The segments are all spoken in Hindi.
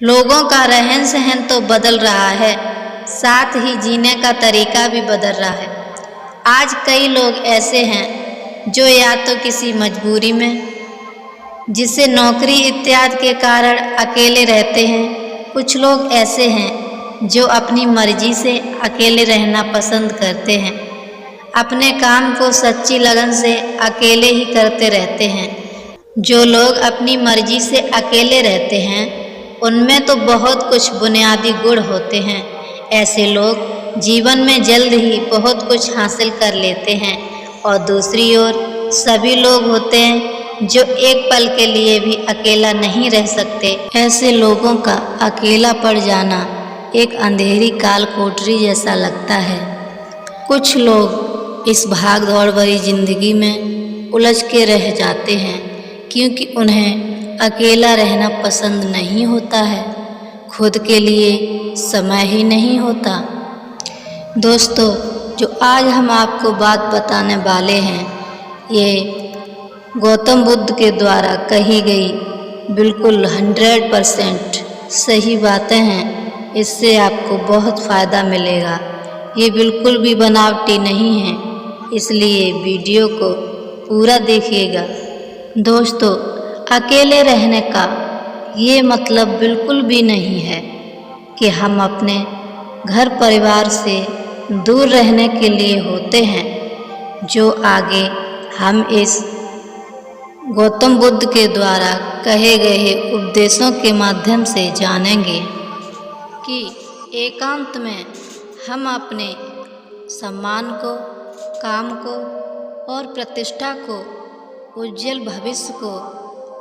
लोगों का रहन सहन तो बदल रहा है, साथ ही जीने का तरीका भी बदल रहा है। आज कई लोग ऐसे हैं जो या तो किसी मजबूरी में, जिसे नौकरी इत्यादि के कारण अकेले रहते हैं। कुछ लोग ऐसे हैं जो अपनी मर्जी से अकेले रहना पसंद करते हैं, अपने काम को सच्ची लगन से अकेले ही करते रहते हैं। जो लोग अपनी मर्जी से अकेले रहते हैं उनमें तो बहुत कुछ बुनियादी गुण होते हैं। ऐसे लोग जीवन में जल्द ही बहुत कुछ हासिल कर लेते हैं। और दूसरी ओर सभी लोग होते हैं जो एक पल के लिए भी अकेला नहीं रह सकते। ऐसे लोगों का अकेला पड़ जाना एक अंधेरी काल कोठरी जैसा लगता है। कुछ लोग इस भाग दौड़ भरी जिंदगी में उलझ के रह जाते हैं क्योंकि उन्हें अकेला रहना पसंद नहीं होता है, खुद के लिए समय ही नहीं होता। दोस्तों, जो आज हम आपको बात बताने वाले हैं ये गौतम बुद्ध के द्वारा कही गई बिल्कुल 100% सही बातें हैं। इससे आपको बहुत फ़ायदा मिलेगा। ये बिल्कुल भी बनावटी नहीं है, इसलिए वीडियो को पूरा देखिएगा। दोस्तों, अकेले रहने का ये मतलब बिल्कुल भी नहीं है कि हम अपने घर परिवार से दूर रहने के लिए होते हैं, जो आगे हम इस गौतम बुद्ध के द्वारा कहे गए उपदेशों के माध्यम से जानेंगे कि एकांत में हम अपने सम्मान को, काम को और प्रतिष्ठा को, उज्जवल भविष्य को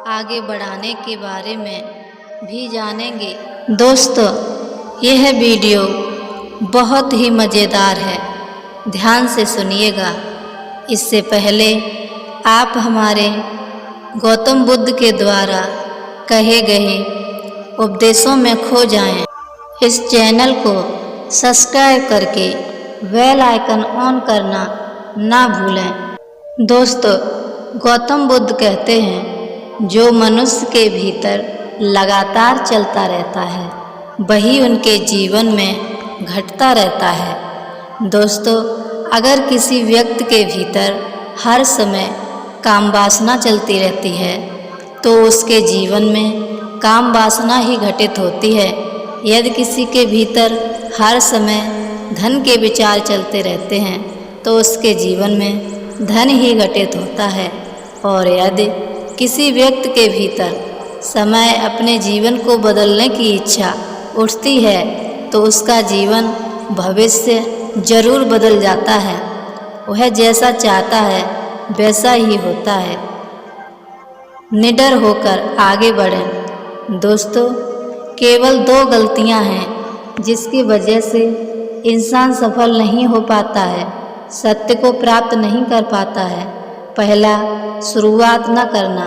आगे बढ़ाने के बारे में भी जानेंगे। दोस्तों, यह वीडियो बहुत ही मज़ेदार है, ध्यान से सुनिएगा। इससे पहले आप हमारे गौतम बुद्ध के द्वारा कहे गए उपदेशों में खो जाएं। इस चैनल को सब्सक्राइब करके बेल आइकन ऑन करना ना भूलें। दोस्तों, गौतम बुद्ध कहते हैं जो मनुष्य के भीतर लगातार चलता रहता है वही उनके जीवन में घटता रहता है। दोस्तों, अगर किसी व्यक्ति के भीतर हर समय काम वासना चलती रहती है तो उसके जीवन में काम वासना ही घटित होती है। यदि किसी के भीतर हर समय धन के विचार चलते रहते हैं तो उसके जीवन में धन ही घटित होता है। और यदि किसी व्यक्ति के भीतर समय अपने जीवन को बदलने की इच्छा उठती है तो उसका जीवन भविष्य जरूर बदल जाता है। वह जैसा चाहता है वैसा ही होता है। निडर होकर आगे बढ़ें। दोस्तों, केवल 2 गलतियां हैं जिसकी वजह से इंसान सफल नहीं हो पाता है, सत्य को प्राप्त नहीं कर पाता है। पहला, शुरुआत न करना।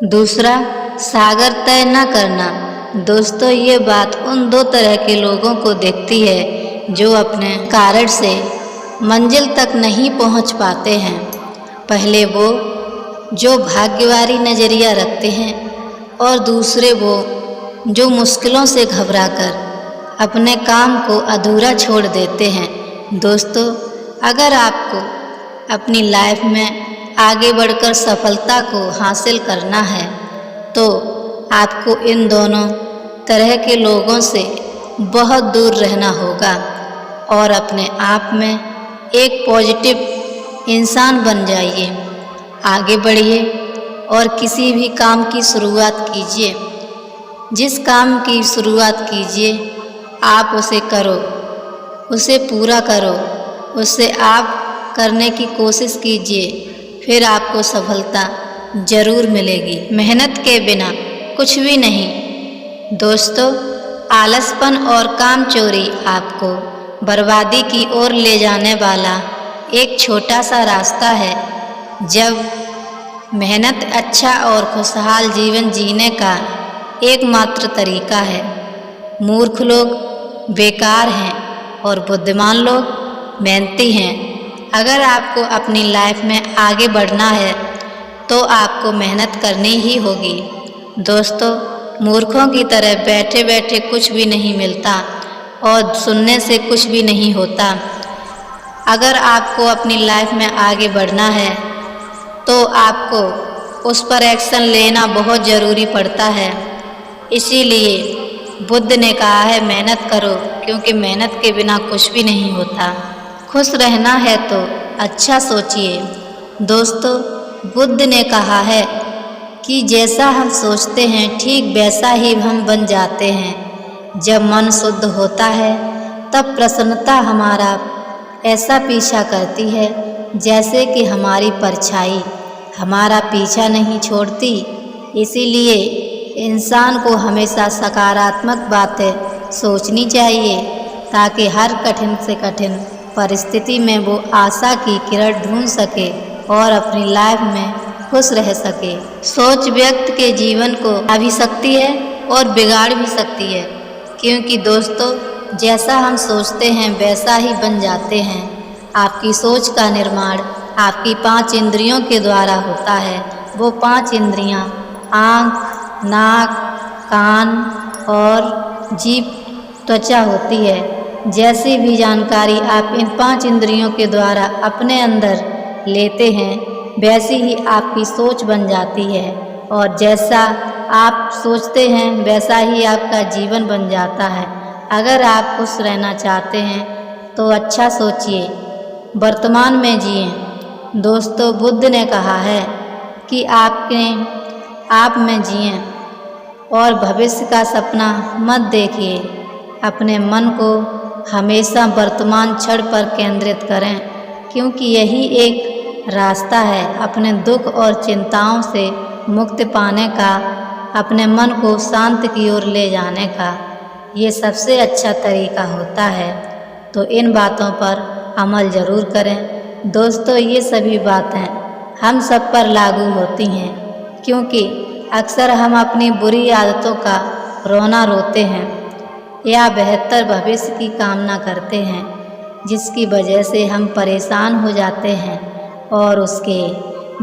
दूसरा, सागर तय न करना। दोस्तों, ये बात उन 2 तरह के लोगों को देखती है जो अपने कारण से मंजिल तक नहीं पहुंच पाते हैं। पहले वो जो भाग्यवारी नज़रिया रखते हैं और दूसरे वो जो मुश्किलों से घबराकर अपने काम को अधूरा छोड़ देते हैं। दोस्तों, अगर आपको अपनी लाइफ में आगे बढ़कर सफलता को हासिल करना है तो आपको इन दोनों तरह के लोगों से बहुत दूर रहना होगा और अपने आप में एक पॉजिटिव इंसान बन जाइए। आगे बढ़िए और किसी भी काम की शुरुआत कीजिए। जिस काम की शुरुआत कीजिए आप उसे करो, उसे पूरा करो, उसे आप करने की कोशिश कीजिए, फिर आपको सफलता जरूर मिलेगी। मेहनत के बिना कुछ भी नहीं। दोस्तों, आलसपन और कामचोरी आपको बर्बादी की ओर ले जाने वाला एक छोटा सा रास्ता है। जब मेहनत अच्छा और खुशहाल जीवन जीने का एकमात्र तरीका है। मूर्ख लोग बेकार हैं और बुद्धिमान लोग मेहनती हैं। अगर आपको अपनी लाइफ में आगे बढ़ना है तो आपको मेहनत करनी ही होगी। दोस्तों, मूर्खों की तरह बैठे बैठे कुछ भी नहीं मिलता और सुनने से कुछ भी नहीं होता। अगर आपको अपनी लाइफ में आगे बढ़ना है तो आपको उस पर एक्शन लेना बहुत ज़रूरी पड़ता है। इसीलिए बुद्ध ने कहा है मेहनत करो, क्योंकि मेहनत के बिना कुछ भी नहीं होता। खुश रहना है तो अच्छा सोचिए। दोस्तों, बुद्ध ने कहा है कि जैसा हम सोचते हैं ठीक वैसा ही हम बन जाते हैं। जब मन शुद्ध होता है तब प्रसन्नता हमारा ऐसा पीछा करती है जैसे कि हमारी परछाई हमारा पीछा नहीं छोड़ती। इसीलिए इंसान को हमेशा सकारात्मक बातें सोचनी चाहिए ताकि हर कठिन से कठिन परिस्थिति में वो आशा की किरण ढूंढ सके और अपनी लाइफ में खुश रह सके। सोच व्यक्ति के जीवन को बना भी सकती है और बिगाड़ भी सकती है, क्योंकि दोस्तों जैसा हम सोचते हैं वैसा ही बन जाते हैं। आपकी सोच का निर्माण आपकी 5 इंद्रियों के द्वारा होता है। वो 5 इंद्रियां आँख, नाक, कान और जीभ, त्वचा होती है। जैसी भी जानकारी आप इन 5 इंद्रियों के द्वारा अपने अंदर लेते हैं वैसी ही आपकी सोच बन जाती है, और जैसा आप सोचते हैं वैसा ही आपका जीवन बन जाता है। अगर आप खुश रहना चाहते हैं तो अच्छा सोचिए, वर्तमान में जिए। दोस्तों, बुद्ध ने कहा है कि आप में जिए और भविष्य का सपना मत देखिए। अपने मन को हमेशा वर्तमान क्षण पर केंद्रित करें, क्योंकि यही एक रास्ता है अपने दुख और चिंताओं से मुक्ति पाने का, अपने मन को शांत की ओर ले जाने का। ये सबसे अच्छा तरीका होता है। तो इन बातों पर अमल ज़रूर करें। दोस्तों, ये सभी बातें हम सब पर लागू होती हैं, क्योंकि अक्सर हम अपनी बुरी आदतों का रोना रोते हैं या बेहतर भविष्य की कामना करते हैं, जिसकी वजह से हम परेशान हो जाते हैं और उसके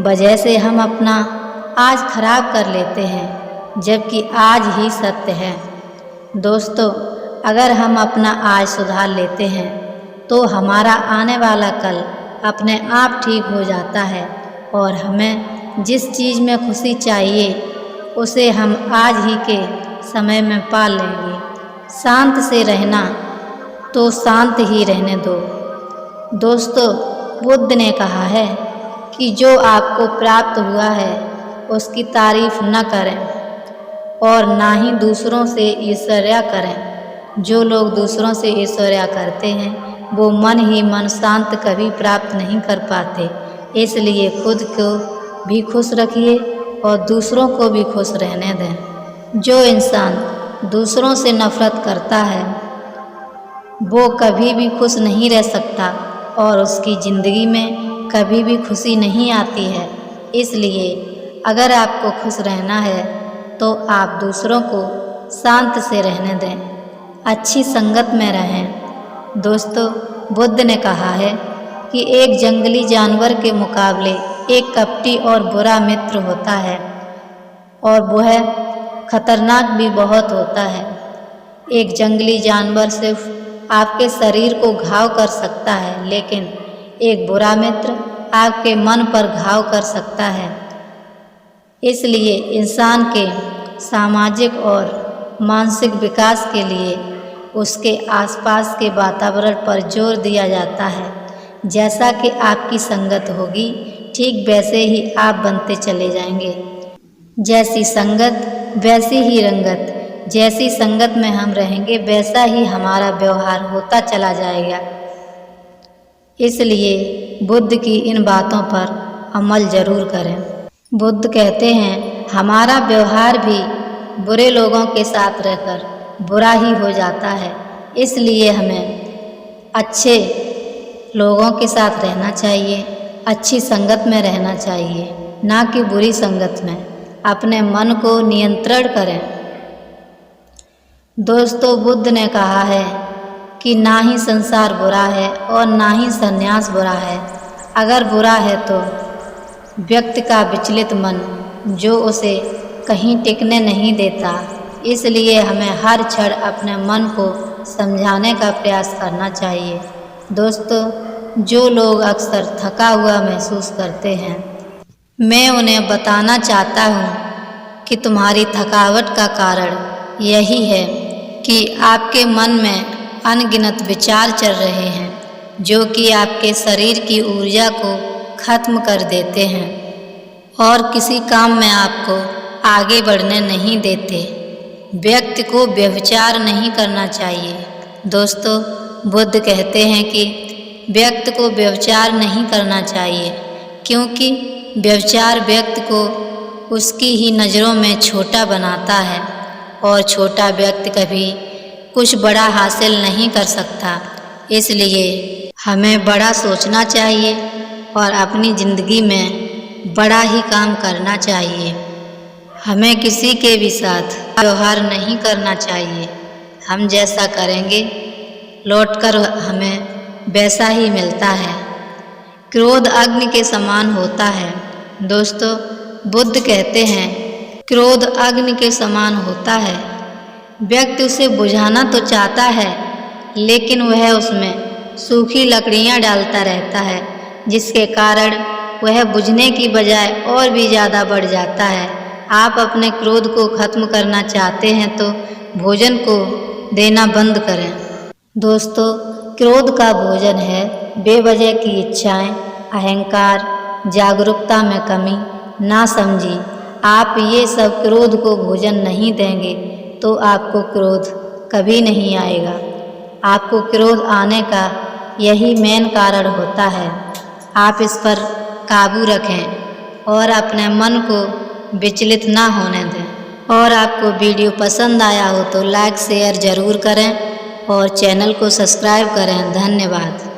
वजह से हम अपना आज खराब कर लेते हैं, जबकि आज ही सत्य है। दोस्तों, अगर हम अपना आज सुधार लेते हैं तो हमारा आने वाला कल अपने आप ठीक हो जाता है, और हमें जिस चीज़ में खुशी चाहिए उसे हम आज ही के समय में पा लेंगे। शांत से रहना तो शांत ही रहने दो। दोस्तों, बुद्ध ने कहा है कि जो आपको प्राप्त हुआ है उसकी तारीफ न करें और ना ही दूसरों से ईर्ष्या करें। जो लोग दूसरों से ईर्ष्या करते हैं वो मन ही मन शांत कभी प्राप्त नहीं कर पाते। इसलिए खुद को भी खुश रखिए और दूसरों को भी खुश रहने दें। जो इंसान दूसरों से नफरत करता है वो कभी भी खुश नहीं रह सकता और उसकी ज़िंदगी में कभी भी खुशी नहीं आती है। इसलिए अगर आपको खुश रहना है तो आप दूसरों को शांत से रहने दें, अच्छी संगत में रहें। दोस्तों, बुद्ध ने कहा है कि एक जंगली जानवर के मुकाबले एक कपटी और बुरा मित्र होता है, और वह खतरनाक भी बहुत होता है। एक जंगली जानवर सिर्फ आपके शरीर को घाव कर सकता है, लेकिन एक बुरा मित्र आपके मन पर घाव कर सकता है। इसलिए इंसान के सामाजिक और मानसिक विकास के लिए उसके आसपास के वातावरण पर जोर दिया जाता है। जैसा कि आपकी संगत होगी ठीक वैसे ही आप बनते चले जाएंगे। जैसी संगत वैसी ही रंगत। जैसी संगत में हम रहेंगे वैसा ही हमारा व्यवहार होता चला जाएगा। इसलिए बुद्ध की इन बातों पर अमल ज़रूर करें। बुद्ध कहते हैं हमारा व्यवहार भी बुरे लोगों के साथ रहकर बुरा ही हो जाता है। इसलिए हमें अच्छे लोगों के साथ रहना चाहिए, अच्छी संगत में रहना चाहिए, ना कि बुरी संगत में। अपने मन को नियंत्रण करें। दोस्तों, बुद्ध ने कहा है कि ना ही संसार बुरा है और ना ही संन्यास बुरा है। अगर बुरा है तो व्यक्ति का विचलित मन जो उसे कहीं टिकने नहीं देता, इसलिए हमें हर क्षण अपने मन को समझाने का प्रयास करना चाहिए। दोस्तों, जो लोग अक्सर थका हुआ महसूस करते हैं, मैं उन्हें बताना चाहता हूँ कि तुम्हारी थकावट का कारण यही है कि आपके मन में अनगिनत विचार चल रहे हैं जो कि आपके शरीर की ऊर्जा को खत्म कर देते हैं और किसी काम में आपको आगे बढ़ने नहीं देते। व्यक्ति को व्यभिचार नहीं करना चाहिए। दोस्तों, बुद्ध कहते हैं कि व्यक्ति को व्यभिचार नहीं करना चाहिए क्योंकि व्यभिचार व्यक्ति को उसकी ही नज़रों में छोटा बनाता है और छोटा व्यक्ति कभी कुछ बड़ा हासिल नहीं कर सकता। इसलिए हमें बड़ा सोचना चाहिए और अपनी ज़िंदगी में बड़ा ही काम करना चाहिए। हमें किसी के भी साथ व्यवहार नहीं करना चाहिए। हम जैसा करेंगे लौटकर हमें वैसा ही मिलता है। क्रोध अग्नि के समान होता है। दोस्तों, बुद्ध कहते हैं क्रोध अग्नि के समान होता है। व्यक्ति उसे बुझाना तो चाहता है लेकिन वह उसमें सूखी लकड़ियां डालता रहता है जिसके कारण वह बुझने की बजाय और भी ज़्यादा बढ़ जाता है। आप अपने क्रोध को खत्म करना चाहते हैं तो भोजन को देना बंद करें। दोस्तों, क्रोध का भोजन है बेवजह की इच्छाएं, अहंकार, जागरूकता में कमी, नासमझी। आप ये सब क्रोध को भोजन नहीं देंगे तो आपको क्रोध कभी नहीं आएगा। आपको क्रोध आने का यही मेन कारण होता है। आप इस पर काबू रखें और अपने मन को विचलित ना होने दें। और आपको वीडियो पसंद आया हो तो लाइक शेयर ज़रूर करें और चैनल को सब्सक्राइब करें। धन्यवाद।